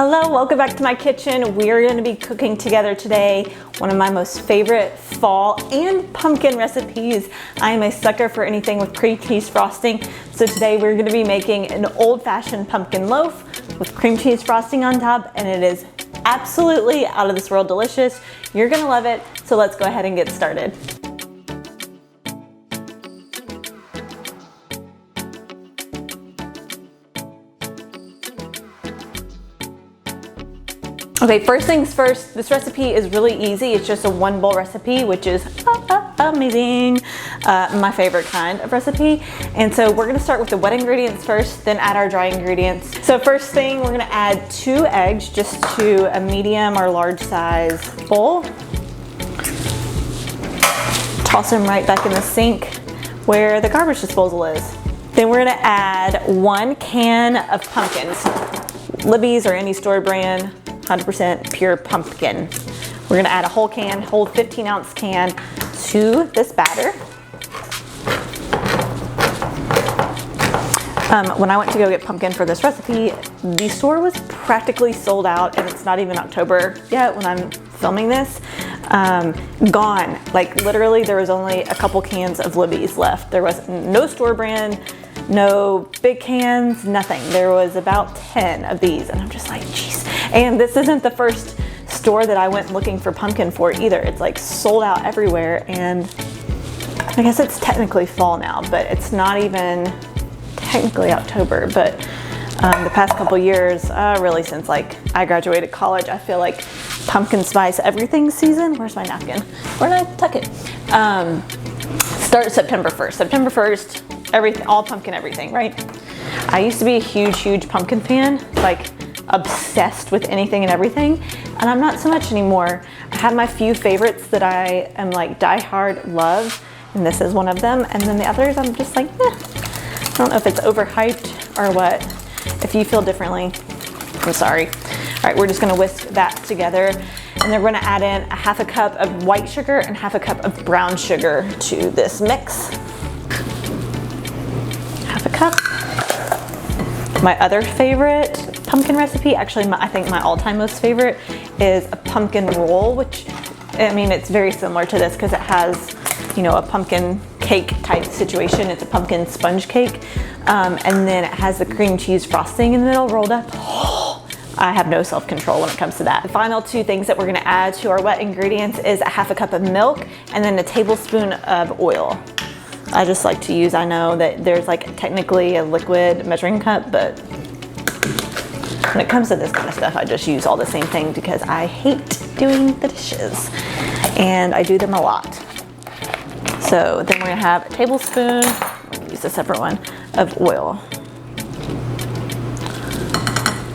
Hello, welcome back to my kitchen. We're going to be cooking together today one of my most favorite fall and pumpkin recipes. I am a sucker for anything with cream cheese frosting. So today we're going to be making an old-fashioned pumpkin loaf with cream cheese frosting on top, and it is absolutely out of this world delicious. You're going to love it. So let's go ahead and get started. Okay, first things first, this recipe is really easy. It's just a one bowl recipe, which is amazing. My favorite kind of recipe. And so we're gonna start with the wet ingredients first, then add our dry ingredients. So first thing, we're gonna add 2 eggs just to a medium or large size bowl. Toss them right back in the sink where the garbage disposal is. Then we're gonna add 1 can of pumpkins. Libby's or any store brand, 100% pure pumpkin. We're gonna add a whole 15-ounce can to this batter. When I went to go get pumpkin for this recipe, the store was practically sold out, and it's not even October yet when I'm filming this. Gone. Like literally there was only a couple cans of Libby's left. There was no store brand, no big cans, nothing. There was about 10 of these, and I'm just like, geez. And this isn't the first store that I went looking for pumpkin for either. It's like sold out everywhere, and I guess it's technically fall now, but it's not even technically October. But the past couple years, really since like I graduated college, I feel like pumpkin spice everything season. Where's my napkin? Where did I tuck it? Start September 1st. September 1st, everything, all pumpkin everything, right? I used to be a huge pumpkin fan, like obsessed with anything and everything, and I'm not so much anymore. I have my few favorites that I am like diehard love, and this is one of them, and then the others I'm just like, I don't know if it's overhyped or what. If you feel differently, I'm sorry. All right, we're just gonna whisk that together, and then we're gonna add in a 1/2 cup of white sugar and 1/2 cup of brown sugar to this mix. 1/2 cup. My other favorite pumpkin recipe, actually I think my all-time most favorite, is a pumpkin roll, which, I mean, it's very similar to this because it has, you know, a pumpkin cake type situation. It's a pumpkin sponge cake, and then it has the cream cheese frosting in the middle rolled up. I have no self-control when it comes to that. The final 2 things that we're gonna add to our wet ingredients is a 1/2 cup of milk and then a tablespoon of oil. I just like to use, I know that there's like technically a liquid measuring cup, but when it comes to this kind of stuff, I just use all the same thing because I hate doing the dishes, and I do them a lot. So then we're gonna have a tablespoon, use a separate one, of oil.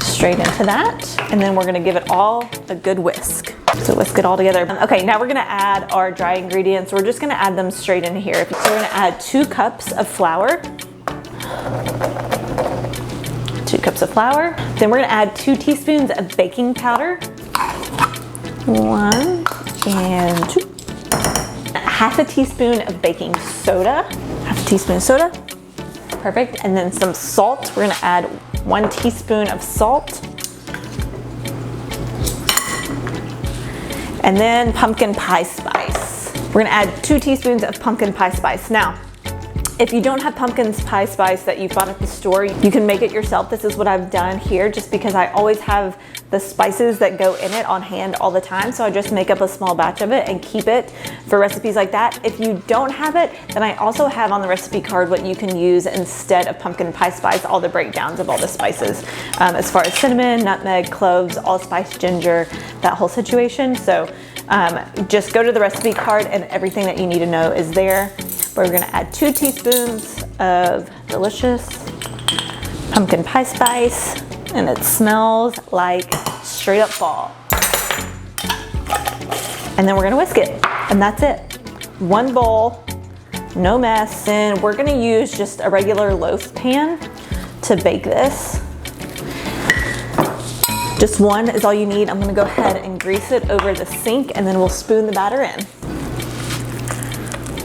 Straight into that, and then we're gonna give it all a good whisk. So whisk it all together. Okay, now we're gonna add our dry ingredients. We're just gonna add them straight in here. So we're gonna add 2 cups of flour. 2 cups of flour. Then we're gonna add 2 teaspoons of baking powder. 1 and 2. 1/2 teaspoon of baking soda. 1/2 teaspoon of soda. Perfect. And then some salt. We're gonna add 1 teaspoon of salt. And then pumpkin pie spice. We're gonna add 2 teaspoons of pumpkin pie spice. Now, if you don't have pumpkin pie spice that you bought at the store, you can make it yourself. This is what I've done here just because I always have the spices that go in it on hand all the time. So I just make up a small batch of it and keep it for recipes like that. If you don't have it, then I also have on the recipe card what you can use instead of pumpkin pie spice, all the breakdowns of all the spices, as far as cinnamon, nutmeg, cloves, allspice, ginger, that whole situation. So just go to the recipe card and everything that you need to know is there. We're gonna add 2 teaspoons of delicious pumpkin pie spice, and it smells like straight up fall. And then we're gonna whisk it, and that's it. 1 bowl, no mess. And we're gonna use just a regular loaf pan to bake this. Just 1 is all you need. I'm gonna go ahead and grease it over the sink, and then we'll spoon the batter in.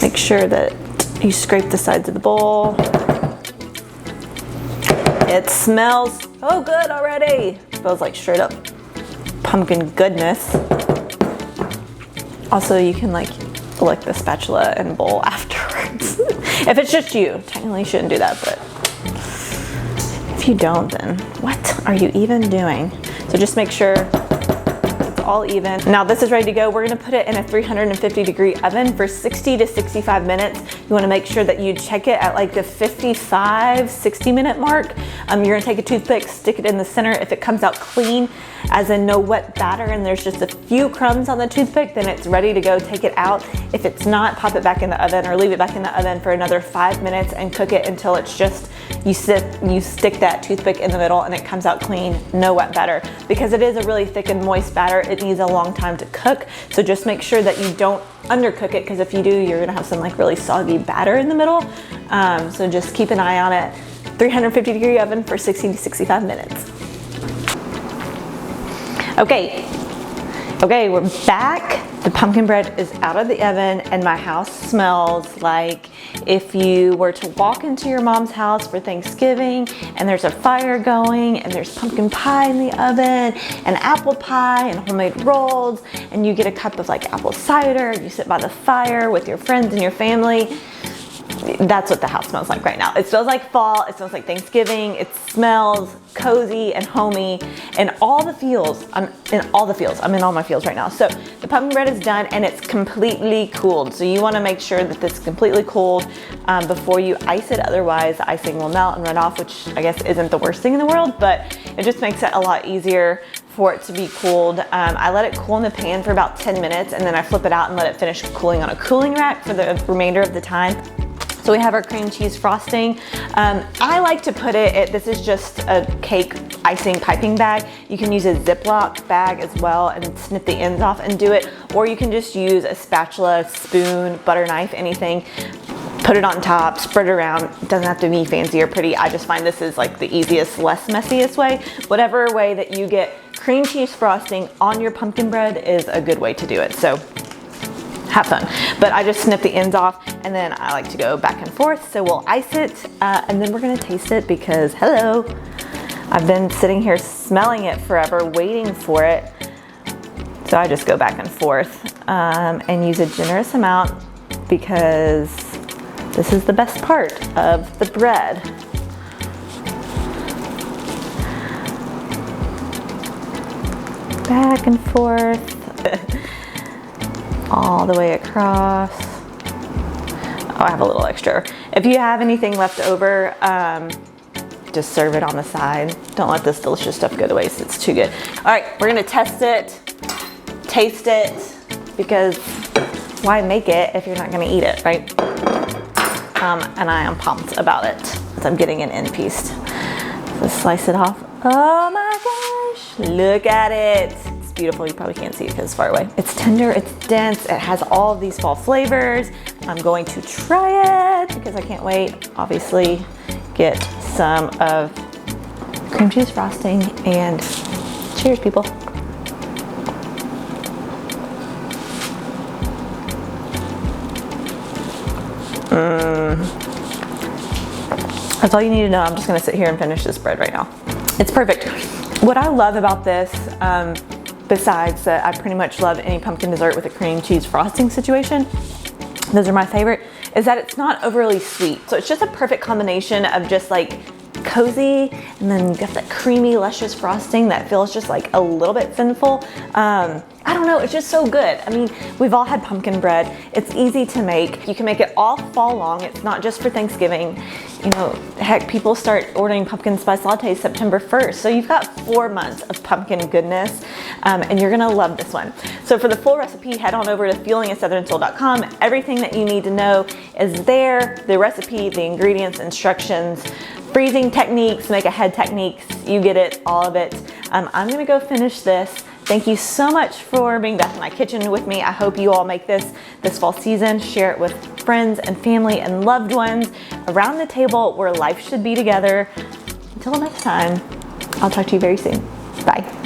Make sure that you scrape the sides of the bowl. It smells so good already. feels like straight up pumpkin goodness. Also, you can like lick the spatula and bowl afterwards. If it's just you, technically you shouldn't do that, but if you don't, then what are you even doing? So just make sure it's all even. Now this is ready to go. We're gonna put it in a 350-degree oven for 60 to 65 minutes. You wanna make sure that you check it at like the 55, 60-minute mark. You're gonna take a toothpick, stick it in the center. If it comes out clean, as in no wet batter, and there's just a few crumbs on the toothpick, then it's ready to go. Take it out. If it's not, pop it back in the oven or leave it back in the oven for another 5 minutes and cook it until it's just, you stick that toothpick in the middle and it comes out clean, no wet batter. Because it is a really thick and moist batter, it needs a long time to cook. So just make sure that you don't undercook it, because if you do, you're gonna have some like really soggy batter in the middle. So just keep an eye on it. 350-degree oven for 60 to 65 minutes. Okay, we're back. The pumpkin bread is out of the oven and my house smells like if you were to walk into your mom's house for Thanksgiving and there's a fire going and there's pumpkin pie in the oven and apple pie and homemade rolls, and you get a cup of like apple cider and you sit by the fire with your friends and your family. That's what the house smells like right now. It smells like fall, it smells like Thanksgiving, it smells cozy and homey and all the feels. I'm in all the feels. I'm in all my feels right now. So the pumpkin bread is done and it's completely cooled. So you wanna make sure that this is completely cooled before you ice it. Otherwise the icing will melt and run off, which I guess isn't the worst thing in the world, but it just makes it a lot easier for it to be cooled. I let it cool in the pan for about 10 minutes and then I flip it out and let it finish cooling on a cooling rack for the remainder of the time. So we have our cream cheese frosting. I like to put it, this is just a cake icing piping bag. You can use a Ziploc bag as well and snip the ends off and do it. Or you can just use a spatula, spoon, butter knife, anything. Put it on top, spread it around. It doesn't have to be fancy or pretty. I just find this is like the easiest, less messiest way. Whatever way that you get cream cheese frosting on your pumpkin bread is a good way to do it. So have fun. But I just snip the ends off and then I like to go back and forth. So we'll ice it and then we're gonna taste it because hello, I've been sitting here smelling it forever, waiting for it. So I just go back and forth and use a generous amount because this is the best part of the bread. Back and forth. All the way across. Oh, I have a little extra. If you have anything left over, just serve it on the side. Don't let this delicious stuff go to waste. It's too good. All right, we're gonna test it, taste it, because why make it if you're not gonna eat it, right? And I am pumped about it. So I'm getting an end piece. Let's slice it off. Oh my gosh, look at it. Beautiful. You probably can't see it because it's far away. It's tender, it's dense, it has all of these fall flavors. I'm going to try it because I can't wait. Obviously, get some of cream cheese frosting and cheers, people. That's all you need to know. I'm just gonna sit here and finish this bread right now. It's perfect. What I love about this, besides that I pretty much love any pumpkin dessert with a cream cheese frosting situation, those are my favorite, is that it's not overly sweet. So it's just a perfect combination of just like cozy and then you got that creamy, luscious frosting that feels just like a little bit sinful. I don't know, it's just so good. I mean, we've all had pumpkin bread. It's easy to make. You can make it all fall long. It's not just for Thanksgiving. You know, heck, people start ordering pumpkin spice lattes September 1st. So you've got 4 months of pumpkin goodness, and you're gonna love this one. So for the full recipe, head on over to fuelingasouthernsoul.com. Everything that you need to know is there. The recipe, the ingredients, instructions, freezing techniques, make ahead techniques, you get it, all of it. I'm gonna go finish this. Thank you so much for being back in my kitchen with me. I hope you all make this fall season. Share it with friends and family and loved ones around the table where life should be together. Until next time, I'll talk to you very soon. Bye.